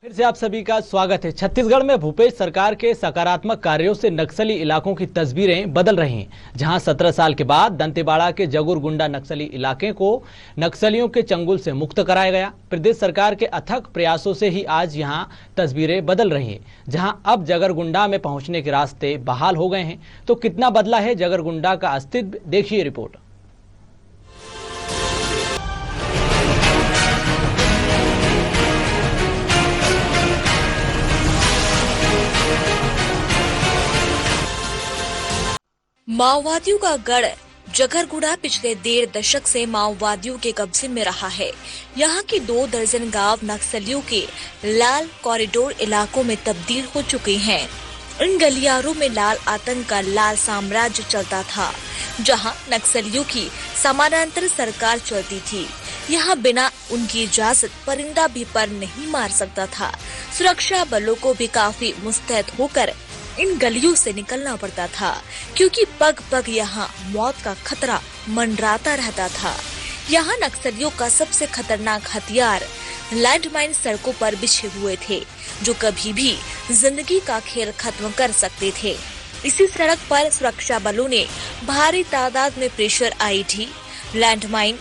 फिर से आप सभी का स्वागत है। छत्तीसगढ़ में भूपेश सरकार के सकारात्मक कार्यों से नक्सली इलाकों की तस्वीरें बदल रही हैं। जहां 17 साल के बाद दंतेवाड़ा के जगुरगुंडा नक्सली इलाके को नक्सलियों के चंगुल से मुक्त कराया गया। प्रदेश सरकार के अथक प्रयासों से ही आज यहां तस्वीरें बदल रही हैं। जहां अब जगरगुंडा में पहुंचने के रास्ते बहाल हो गए हैं। तो कितना बदला है जगरगुंडा का अस्तित्व, देखिए रिपोर्ट। माओवादियों का गढ़ जगरगुंडा पिछले 1.5 दशक से माओवादियों के कब्जे में रहा है। यहाँ के 2 दर्जन गांव नक्सलियों के लाल कॉरिडोर इलाकों में तब्दील हो चुके हैं। इन गलियारों में लाल आतंक का लाल साम्राज्य चलता था, जहाँ नक्सलियों की समानांतर सरकार चलती थी। यहाँ बिना उनकी इजाजत परिंदा भी पर नहीं मार सकता था। सुरक्षा बलों को भी काफी मुस्तैद होकर इन गलियों से निकलना पड़ता था, क्योंकि पग पग यहाँ मौत का खतरा मंडराता रहता था। यहाँ नक्सलियों का सबसे खतरनाक हथियार लैंडमाइन सड़कों पर बिछे हुए थे, जो कभी भी जिंदगी का खेल खत्म कर सकते थे। इसी सड़क पर सुरक्षा बलों ने भारी तादाद में pressure ID, landmine,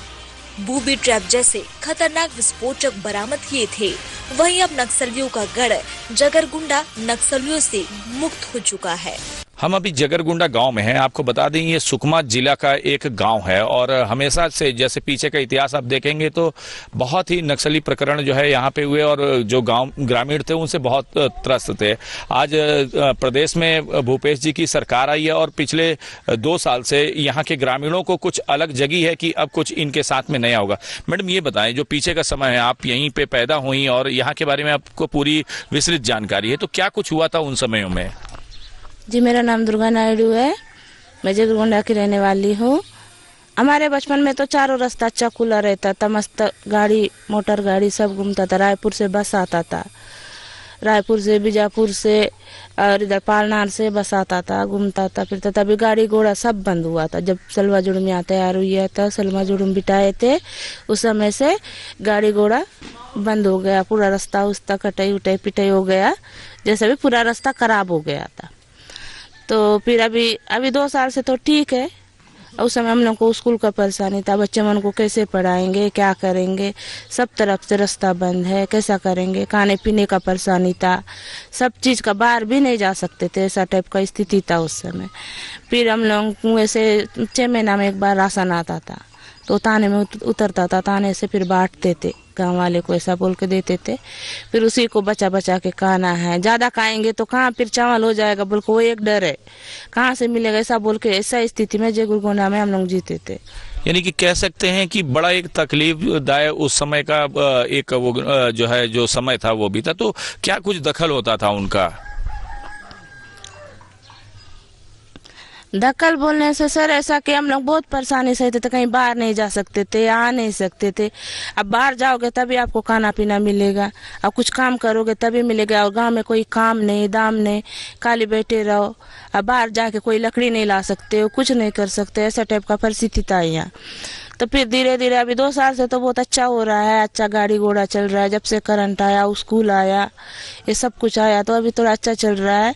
booby trap जैसे खतरनाक विस्फोटक बरामद किए थे। वहीं अब नक्सलियों का गढ़ जगरगुंडा नक्सलियों से मुक्त हो चुका है। हम अभी जगरगुंडा गांव में हैं। आपको बता दें, ये सुकमा जिला का एक गांव है और हमेशा से जैसे पीछे का इतिहास आप देखेंगे तो बहुत ही नक्सली प्रकरण जो है यहाँ पे हुए और जो गांव ग्रामीण थे उनसे बहुत त्रस्त थे। आज प्रदेश में भूपेश जी की सरकार आई है और पिछले 2 साल से यहाँ के ग्रामीणों को कुछ अलग जगी है कि अब कुछ इनके साथ में नया होगा। मैडम ये बताएं, जो पीछे का समय है, आप यहीं पे पैदा हुई और यहाँ के बारे में आपको पूरी विस्तृत जानकारी है, तो क्या कुछ हुआ था उन समयों में? जी, मेरा नाम दुर्गा नायडू है। मैं जगरगुंडा की रहने वाली हूँ। हमारे बचपन में तो चारों रास्ता अच्छा खुला रहता था, मस्त गाड़ी, मोटर गाड़ी सब घूमता था। रायपुर से बस आता था, रायपुर से, बीजापुर से और इधर पालनार से बस आता था, घूमता था, फिरता था। अभी गाड़ी घोड़ा सब बंद हुआ था। जब सलवा जुड़मिया तैयार हुई था, सलवा जुड़म बिठाए थे, उस समय से गाड़ी घोड़ा बंद हो गया। पूरा रास्ता उस्ता कटाई उटाई पिटाई हो गया, जैसे भी पूरा रास्ता खराब हो गया था। तो फिर अभी 2 साल से तो ठीक है। उस समय हम लोग को स्कूल का परेशानी था, बच्चे मन को कैसे पढ़ाएंगे, क्या करेंगे, सब तरफ से रास्ता बंद है, कैसा करेंगे। खाने पीने का परेशानी था, सब चीज़ का, बाहर भी नहीं जा सकते थे, ऐसा टाइप का स्थिति था उस समय। फिर हम लोग ऐसे 6 महीना में एक बार राशन आता था, तो थाने में उतरता था, थाने से फिर बांटते थे, गांव वाले को ऐसा बोल के देते थे। फिर उसी को बचा बचा के खाना है। ज़्यादा खाएंगे तो कहाँ फिर चावल हो जाएगा बोल के वो एक डर है, कहाँ से मिलेगा ऐसा बोल के, ऐसा स्थिति में जगरगुंडा में हम लोग जीते थे। यानी कि कह सकते हैं कि बड़ा एक तकलीफदायक उस समय का एक वो जो है जो समय था वो भी था। तो क्या कुछ दखल होता था उनका? दखल बोलने से सर ऐसा कि हम लोग बहुत परेशानी से थे, कहीं बाहर नहीं जा सकते थे, आ नहीं सकते थे। अब बाहर जाओगे तभी आपको खाना पीना मिलेगा, अब कुछ काम करोगे तभी मिलेगा। और गांव में कोई काम नहीं, दाम नहीं, खाली बैठे रहो। अब बाहर जाके कोई लकड़ी नहीं ला सकते हो, कुछ नहीं कर सकते, ऐसा टाइप का परिस्थिति था यहाँ। तो फिर धीरे धीरे अभी 2 साल से तो बहुत अच्छा हो रहा है, अच्छा गाड़ी घोड़ा चल रहा है। जब से करंट आया, स्कूल आया, ये सब कुछ आया, तो अभी थोड़ा अच्छा चल रहा है।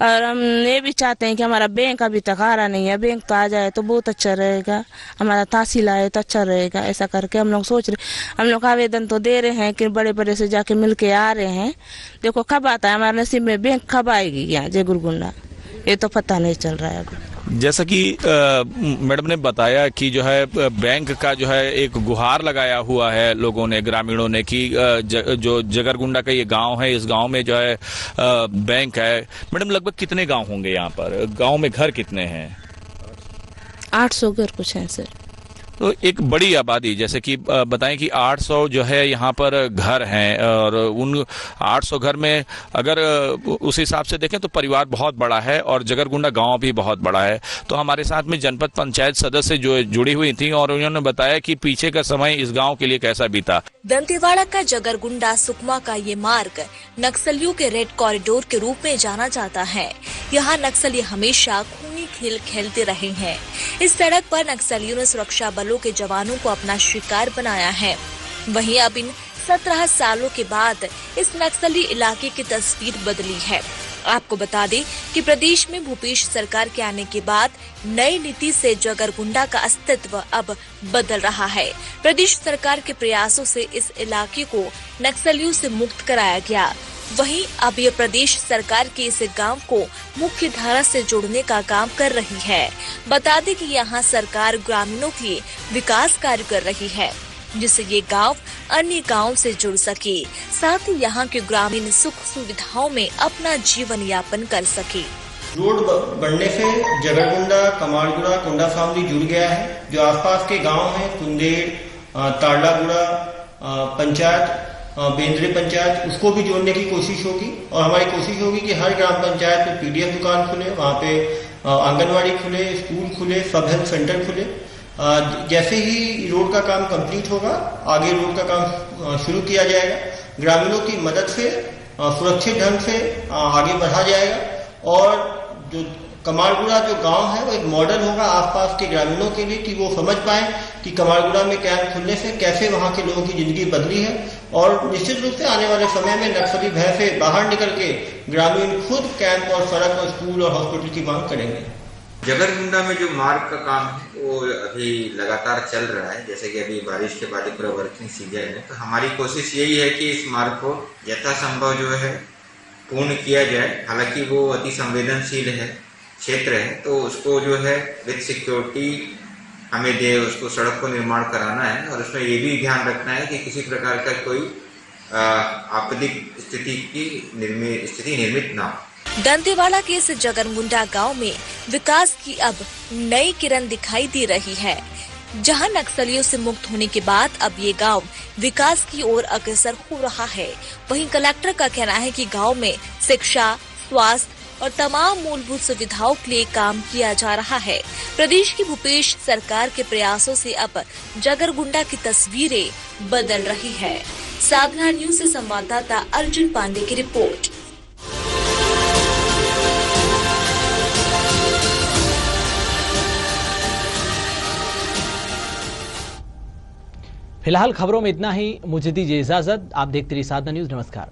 और हम ये भी चाहते हैं कि हमारा बैंक अभी तक आ रहा नहीं है, बैंक तो आ जाए तो बहुत अच्छा रहेगा, हमारा तहसील आए तो अच्छा रहेगा। ऐसा करके हम लोग सोच रहे, हम लोग आवेदन तो दे रहे हैं कि बड़े बड़े से जाके मिल के आ रहे हैं। देखो कब आता है हमारे नसीब में, बैंक कब आएगी यहाँ जगरगुंडा, ये तो पता नहीं चल रहा है अभी। जैसा कि मैडम ने बताया कि जो है बैंक का जो है एक गुहार लगाया हुआ है लोगों ने, ग्रामीणों ने, कि जो जगरगुंडा का ये गांव है, इस गांव में जो है बैंक है। मैडम लगभग कितने गांव होंगे यहाँ पर? गांव में घर कितने हैं? 800 घर कुछ है सर। तो एक बड़ी आबादी, जैसे कि बताएं कि 800 जो है यहाँ पर घर हैं और उन 800 घर में अगर उस हिसाब से देखें तो परिवार बहुत बड़ा है और जगरगुंडा गांव भी बहुत बड़ा है। तो हमारे साथ में जनपद पंचायत सदस्य जो जुड़ी हुई थी और उन्होंने बताया कि पीछे का समय इस गाँव के लिए कैसा बीता। दंतेवाड़ा का जगरगुंडा सुकमा का ये मार्ग नक्सलियों के रेड कॉरिडोर के रूप में जाना जाता है। यहाँ नक्सली हमेशा खूनी खेल खेलते रहे हैं। इस सड़क पर नक्सलियों ने सुरक्षा बलों के जवानों को अपना शिकार बनाया है। वहीं अब इन 17 सालों के बाद इस नक्सली इलाके की तस्वीर बदली है। आपको बता दें कि प्रदेश में भूपेश सरकार के आने के बाद नई नीति से जगरगुंडा का अस्तित्व अब बदल रहा है। प्रदेश सरकार के प्रयासों से इस इलाके को नक्सलियों से मुक्त कराया गया। वहीं अब ये प्रदेश सरकार के इस गांव को मुख्य धारा से जोड़ने का काम कर रही है। बता दें कि यहाँ सरकार ग्रामीणों के विकास कार्य कर रही है, जिससे ये गांव अन्य गांव से जुड़ सके, साथ ही यहाँ के ग्रामीण सुख सुविधाओं में अपना जीवन यापन कर सके। रोड बनने से जगरगुंडा, कमालगुड़ा, कोंडा फावली जुड़ गया है। जो आसपास के गांव हैं, कुंदेर, तारलागुड़ा पंचायत, बेंद्रे पंचायत, उसको भी जोड़ने की कोशिश होगी। और हमारी कोशिश होगी कि हर ग्राम पंचायत में पीडीएफ दुकान खुले, वहाँ पे आंगनवाड़ी खुले, स्कूल खुले, सब हेल्थ सेंटर खुले। जैसे ही रोड का काम कंप्लीट होगा, आगे रोड का काम शुरू किया जाएगा। ग्रामीणों की मदद से सुरक्षित ढंग से आगे बढ़ा जाएगा। और जो कमालगुड़ा जो गांव है वो एक मॉडल होगा आसपास के ग्रामीणों के लिए, कि वो समझ पाए कि कमालगुड़ा में कैंप खुलने से कैसे वहां के लोगों की जिंदगी बदली है। और निश्चित रूप से आने वाले समय में नक्सली भय से बाहर निकल के ग्रामीण खुद कैंप और सड़क और स्कूल और हॉस्पिटल की मांग करेंगे। जगरगुंडा में जो मार्ग का काम है वो अभी लगातार चल रहा है। जैसे कि अभी बारिश के बाद पूरा वर्किंग सीजन है, तो हमारी कोशिश यही है कि इस मार्ग को यथासंभव जो है पूर्ण किया जाए। हालांकि वो अति संवेदनशील है क्षेत्र है, तो उसको जो है विद सिक्योरिटी हमें उसको सड़क को निर्माण कराना है। और उसमें ये भी ध्यान रखना है कि किसी प्रकार का कोई आपदिक स्थिति निर्मित ना हो। दंतेवाड़ा के इस जगरगुंडा गांव में विकास की अब नई किरण दिखाई दे रही है। जहां नक्सलियों से मुक्त होने के बाद अब ये गांव विकास की ओर अग्रसर हो रहा है। वहीं कलेक्टर का कहना है कि गांव में शिक्षा, स्वास्थ्य और तमाम मूलभूत सुविधाओं के लिए काम किया जा रहा है। प्रदेश की भूपेश सरकार के प्रयासों से अब जगरगुंडा की तस्वीरें बदल रही है। साधना न्यूज से संवाददाता अर्जुन पांडे की रिपोर्ट। फिलहाल खबरों में इतना ही। मुझे दीजिए इजाजत। आप देखते रहिए साधना न्यूज। नमस्कार।